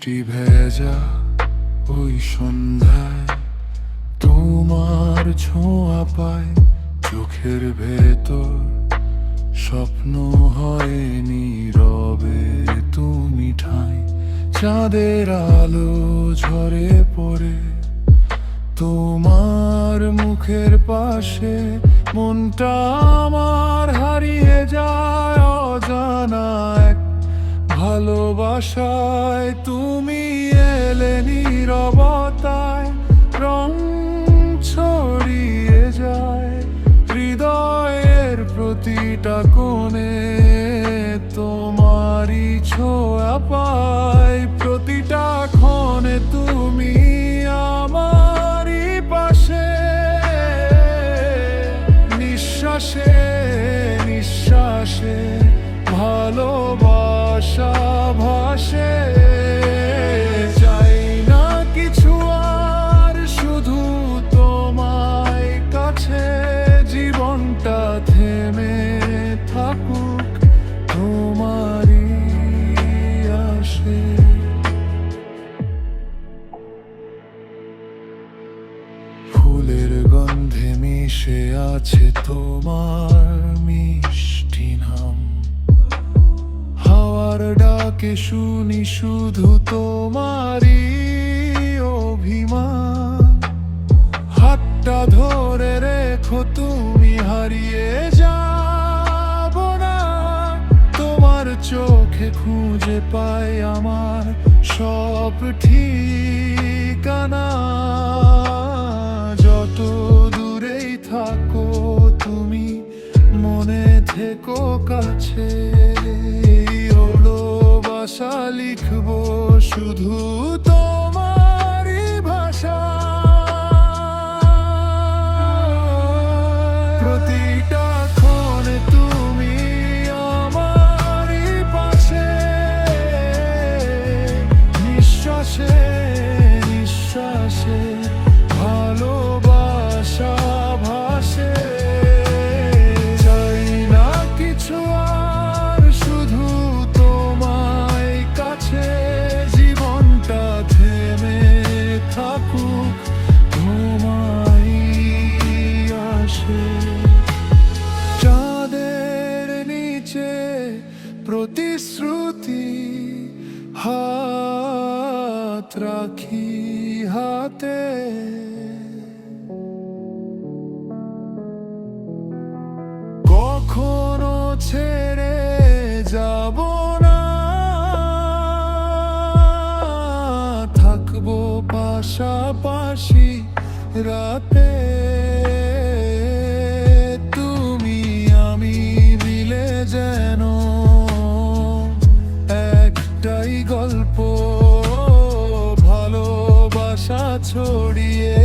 বৃষ্টি ভেজা ওই সন্ধ্যায় তোমার ছোঁয়া পায় চোখের ভেতর, স্বপ্ন হয় নীরবে তুমি ঠাই। চাঁদের আলো ঝরে পড়ে তোমার মুখের পাশে, মনটা আমার হারিয়ে যায় অজানা এক ভালোবাসায়। তুমি এলে নীরবতায়, রং ছড়িয়ে যায় হৃদয়ের প্রতিটা কোণে। তোমারই ছোঁয়া পাই প্রতিটা ক্ষণে, তুমি আমারই পাশে। নিঃশ্বাসে নিঃশ্বাসে ভালোবাসা ভাসে। চাই না কিছু আর, শুধু তোমায় কাছে। জীবনটা থেমে থাকুক তোমারই আসে। ফুলের গন্ধে মিশে আছে তোমার মিষ্টি নাম, হাওয়ার ডাকে শুনি শুধু তোমারই অভিমান। হাতটা ধরে রেখো, তুমি হারিয়ে যাব না। তোমার চোখে খুঁজে পাই আমার সব ঠিকানা। যত দূরেই থাকো তুমি, মনে থেকো কাছে। ভালোবাসা লিখবো শুধু তোমারই ভাষা। প্রতিটা ক্ষণে তুমি আমারই পাশে। নিঃশ্বাসে নিঃশ্বাসে ভালোবাসা ভাসে। চাই না কিছু আর, শুধু তোমায় কাছে। জীবনটা থেমে থাকুক তোমায় আসে। চাঁদের নিচে প্রতিশ্রুতি, হাত রাখি হাতে। কখনো ছেড়ে যাব না, থাকবো পাশাপাশি রাতে। তুমি আমি মিলে যেন একটাই গল্প, ভালোবাসা ছড়িয়ে